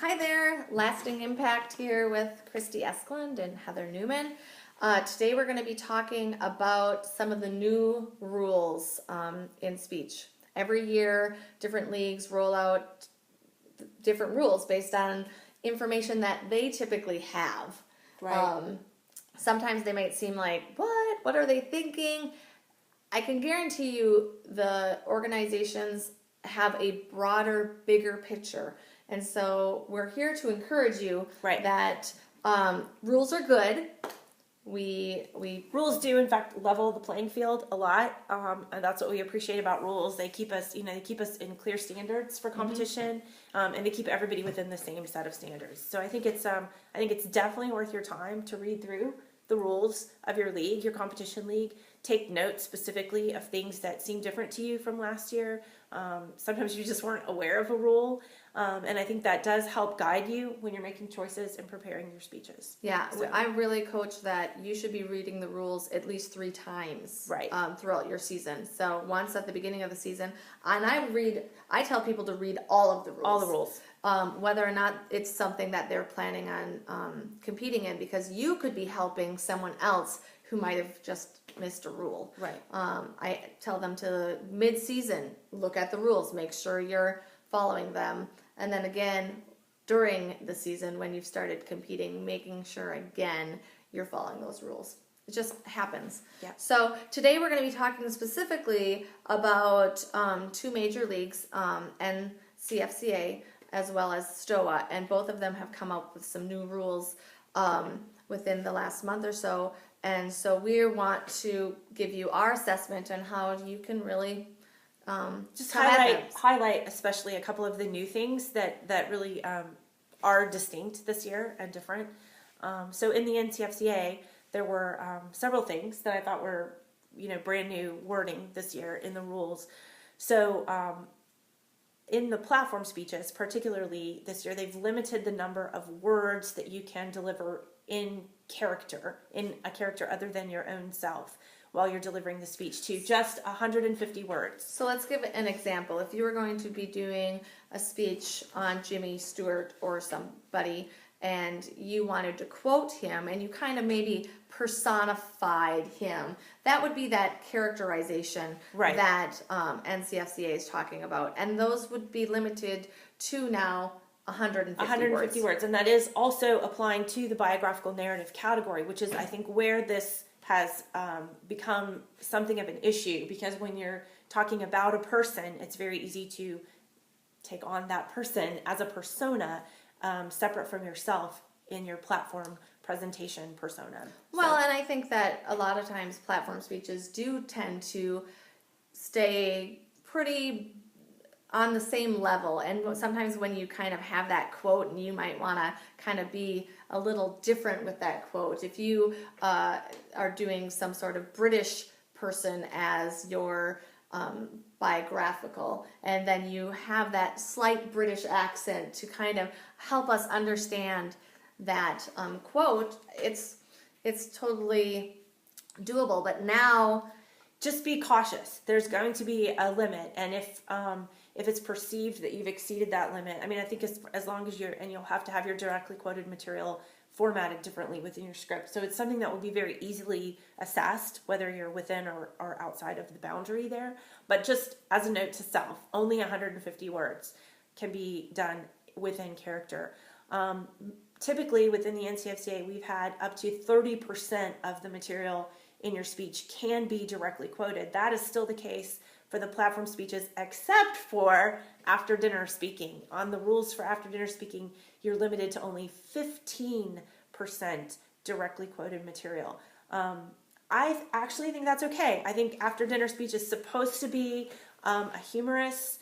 Hi there, Lasting Impact here with Kristi Eskelund and Heather Neumann. Today we're going to be talking about some of the new rules in speech. Every year, different leagues roll out different rules based on information that they typically have. Right. Sometimes they might seem like, what? What are they thinking? I can guarantee you the organizations have a broader, bigger picture. And so we're here to encourage you that rules are good. Rules do in fact level the playing field a lot, and that's what we appreciate about rules. They keep us, they keep us in clear standards for competition, and they keep everybody within the same set of standards. So I think it's definitely worth your time to read through the rules of your league, your competition league. Take notes specifically of things that seem different to you from last year. Sometimes you just weren't aware of a rule. And I think that does help guide you when you're making choices and preparing your speeches. Yeah, so I really coach that you should be reading the rules at least 3 times throughout your season. So once at the beginning of the season, and I tell people to read all of the rules. All the rules. Whether or not it's something that they're planning on competing in, because you could be helping someone else who might have just missed a rule. Right. I tell them to mid-season, look at the rules, make sure you're following them. And then again, during the season when you've started competing, making sure again you're following those rules. It just happens. Yeah. So today we're going to be talking specifically about 2 major leagues, NCFCA as well as Stoa, and both of them have come up with some new rules within the last month or so. And so we want to give you our assessment on how you can really just highlight especially a couple of the new things that really are distinct this year and different. So in the NCFCA, there were several things that I thought were brand new wording this year in the rules. So in the platform speeches, particularly this year, they've limited the number of words that you can deliver in a character other than your own self while you're delivering the speech to just 150 words. So let's give an example. If you were going to be doing a speech on Jimmy Stewart or somebody and you wanted to quote him and you kind of maybe personified him, that would be that characterization that NCFCA is talking about. And those would be limited to now 150 words. And that is also applying to the biographical narrative category, which is, I think, where this has become something of an issue, because when you're talking about a person, it's very easy to take on that person as a persona, separate from yourself in your platform presentation persona. Well, and I think that a lot of times platform speeches do tend to stay pretty on the same level, and sometimes when you kind of have that quote and you might want to kind of be a little different with that quote, if you are doing some sort of British person as your biographical, and then you have that slight British accent to kind of help us understand that quote, it's totally doable. But now, just be cautious. There's going to be a limit, and if it's perceived that you've exceeded that limit, I mean, I think as long as you'll have to have your directly quoted material formatted differently within your script. So it's something that will be very easily assessed, whether you're within or outside of the boundary there. But just as a note to self, only 150 words can be done within character. Typically within the NCFCA, we've had up to 30% of the material in your speech can be directly quoted. That is still the case for the platform speeches, except for after dinner speaking. On the rules for after dinner speaking, you're limited to only 15% directly quoted material. I actually think that's okay. I think after dinner speech is supposed to be a humorous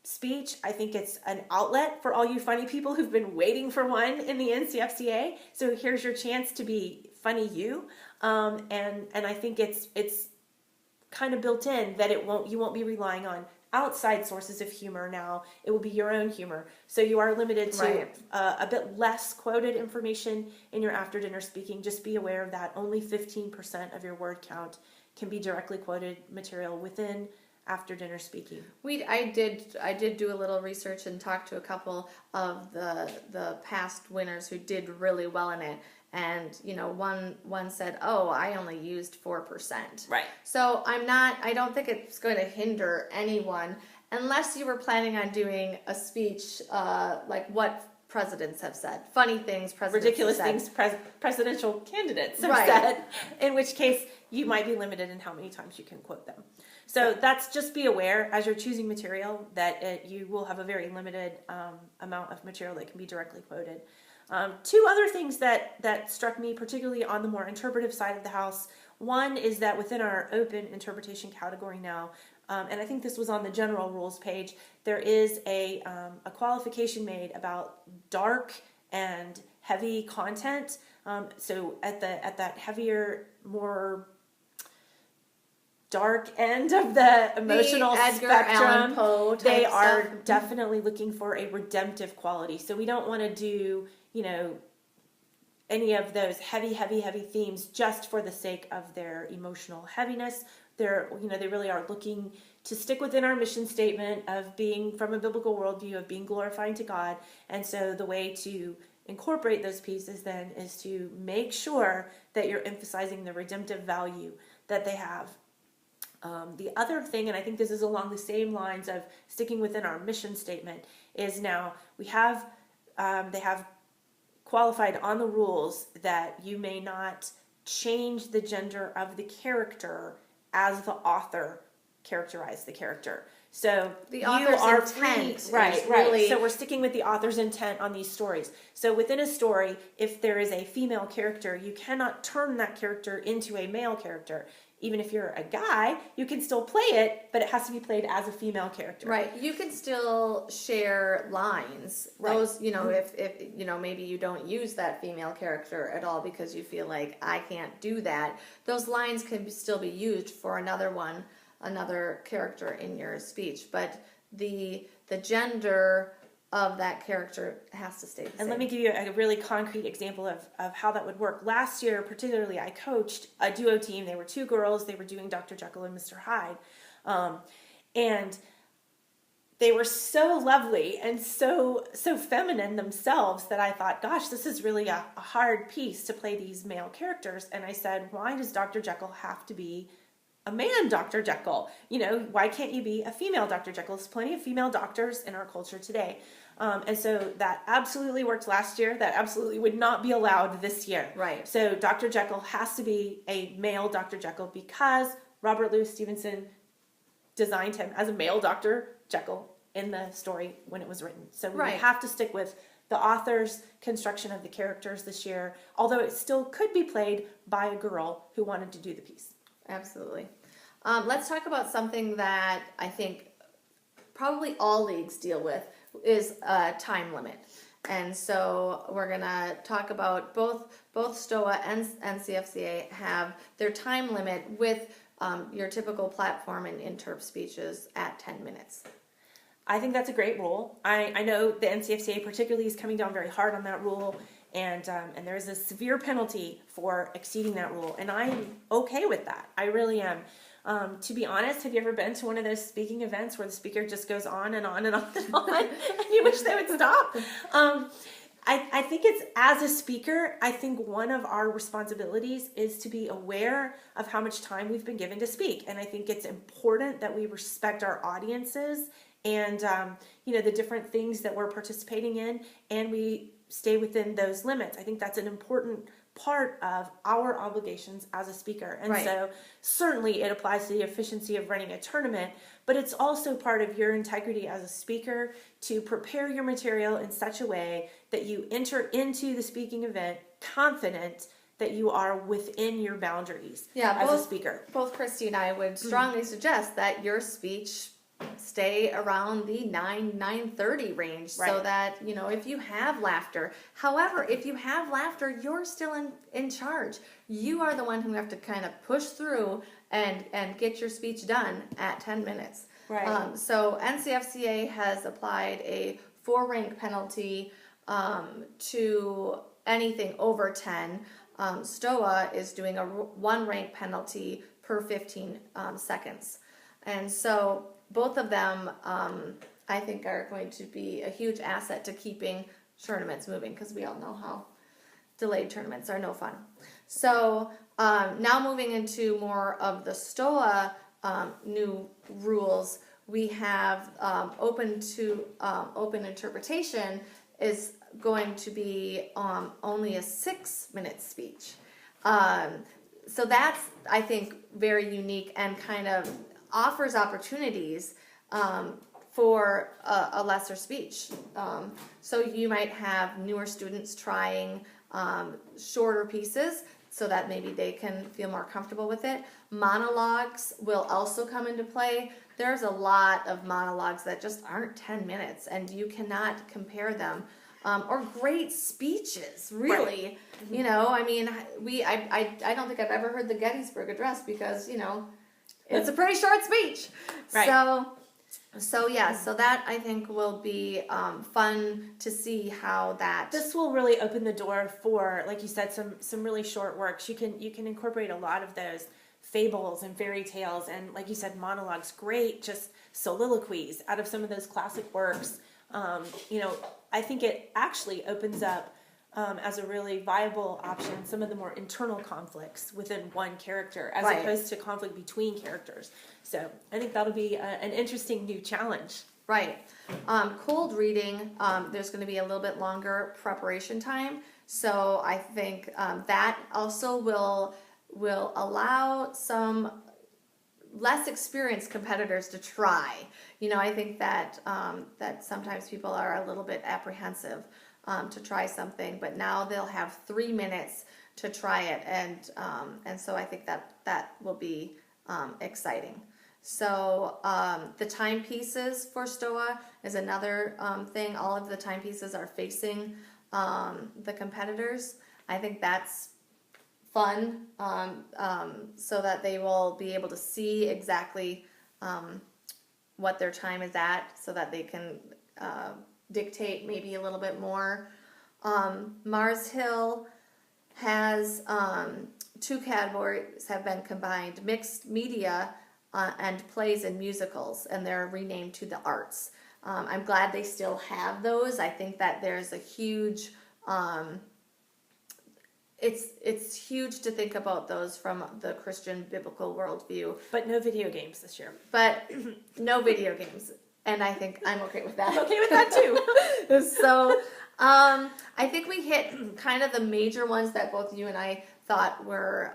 speech. I think it's an outlet for all you funny people who've been waiting for one in the NCFCA. So here's your chance to be funny you. And I think it's kind of built in that you won't be relying on outside sources of humor now. It will be your own humor. So you are limited to a bit less quoted information in your after dinner speaking. Just be aware of that. Only 15% of your word count can be directly quoted material within after dinner speaking. I did do a little research and talk to a couple of the past winners who did really well in it. And one said, "Oh, I only used 4%." Right. So I don't think it's going to hinder anyone unless you were planning on doing a speech like what presidents have said, funny things presidents Ridiculous have said. things presidential candidates have Right. said, in which case you might be limited in how many times you can quote them. So that's just be aware as you're choosing material that you will have a very limited amount of material that can be directly quoted. Two other things that struck me, particularly on the more interpretive side of the house. One is that within our open interpretation category now, and I think this was on the general rules page, there is a qualification made about dark and heavy content. So at that heavier, more dark end of the emotional Edgar Allan spectrum, Poe type they are stuff. definitely looking for a redemptive quality. So we don't want to do, any of those heavy themes just for the sake of their emotional heaviness. They really are looking to stick within our mission statement of being from a biblical worldview, of being glorifying to God. And so the way to incorporate those pieces then is to make sure that you're emphasizing the redemptive value that they have. The other thing, and I think this is along the same lines of sticking within our mission statement, is now they have qualified on the rules that you may not change the gender of the character as the author characterized the character. So The author's intent is right. really- So we're sticking with the author's intent on these stories. So within a story, if there is a female character, you cannot turn that character into a male character. Even if you're a guy, you can still play it, but it has to be played as a female character. Right. You can still share lines. Right. Those, if maybe you don't use that female character at all because you feel like I can't do that. Those lines can still be used for another character in your speech, but the gender of that character has to stay the same. And let me give you a really concrete example of how that would work. Last year, particularly, I coached a duo team. They were two girls. They were doing Dr. Jekyll and Mr. Hyde. And they were so lovely and so feminine themselves that I thought, gosh, this is really a hard piece to play these male characters. And I said, why does Dr. Jekyll have to be a man Dr. Jekyll? Why can't you be a female Dr. Jekyll? There's plenty of female doctors in our culture today. And so that absolutely worked last year. That absolutely would not be allowed this year. Right. So Dr. Jekyll has to be a male Dr. Jekyll because Robert Louis Stevenson designed him as a male Dr. Jekyll in the story when it was written. So we Right. have to stick with the author's construction of the characters this year, although it still could be played by a girl who wanted to do the piece. Absolutely. Let's talk about something that I think probably all leagues deal with is a time limit. And so we're going to talk about both Stoa and NCFCA have their time limit with your typical platform and interp speeches at 10 minutes. I think that's a great rule. I know the NCFCA particularly is coming down very hard on that rule, and there is a severe penalty for exceeding that rule, and I'm okay with that. I really am. To be honest, have you ever been to one of those speaking events where the speaker just goes on and on and on and on, and you wish they would stop? I think it's, as a speaker, I think one of our responsibilities is to be aware of how much time we've been given to speak, and I think it's important that we respect our audiences and the different things that we're participating in, and we stay within those limits. I think that's an important part of our obligations as a speaker. And Right. so certainly it applies to the efficiency of running a tournament, but it's also part of your integrity as a speaker to prepare your material in such a way that you enter into the speaking event confident that you are within your boundaries as a speaker. Both Kristi and I would strongly suggest that your speech stay around the 9:30 range, so Right. that if you have laughter. However, if you have laughter, you're still in charge. You are the one who have to kind of push through and get your speech done at 10 minutes. Right. So NCFCA has applied a 4-rank penalty to anything over 10. Stoa is doing a 1-rank penalty per 15 seconds. And so both of them, I think, are going to be a huge asset to keeping tournaments moving, because we all know how delayed tournaments are no fun. So now moving into more of the Stoa new rules, we have open interpretation is going to be only a 6-minute speech. So that's, I think, very unique and kind of offers opportunities for a lesser speech. So you might have newer students trying shorter pieces so that maybe they can feel more comfortable with it. Monologues will also come into play. There's a lot of monologues that just aren't 10 minutes, and you cannot compare them. Or great speeches, really. Right. Mm-hmm. You know, I mean, I don't think I've ever heard the Gettysburg Address, because, you know, it's a pretty short speech. Right. So that, I think, will be fun to see how that. This will really open the door for, like you said, some really short works. You can incorporate a lot of those fables and fairy tales, and, like you said, monologues. Great, just soliloquies out of some of those classic works. I think it actually opens up as a really viable option some of the more internal conflicts within one character, as opposed to conflict between characters. So I think that'll be an interesting new challenge. Right. Cold reading, there's going to be a little bit longer preparation time. So I think that also will allow some less experienced competitors to try. You know, I think that that sometimes people are a little bit apprehensive to try something, but now they'll have 3 minutes to try it, and so I think that will be exciting. So the timepieces for Stoa is another thing. All of the timepieces are facing the competitors. I think that's fun, so that they will be able to see exactly what their time is at, so that they can dictate maybe a little bit more. Mars Hill has 2 categories have been combined: mixed media and plays and musicals, and they're renamed to the arts. I'm glad they still have those. I think that there's a huge it's huge to think about those from the Christian biblical worldview. But no video games this year. But no video games. And I think I'm okay with that. I'm okay with that too. So I think we hit kind of the major ones that both you and I thought were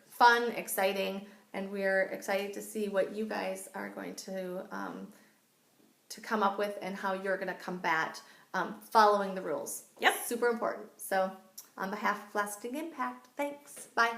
fun, exciting, and we're excited to see what you guys are going to come up with and how you're going to combat following the rules. Yep. Super important. So on behalf of Lasting Impact, thanks. Bye.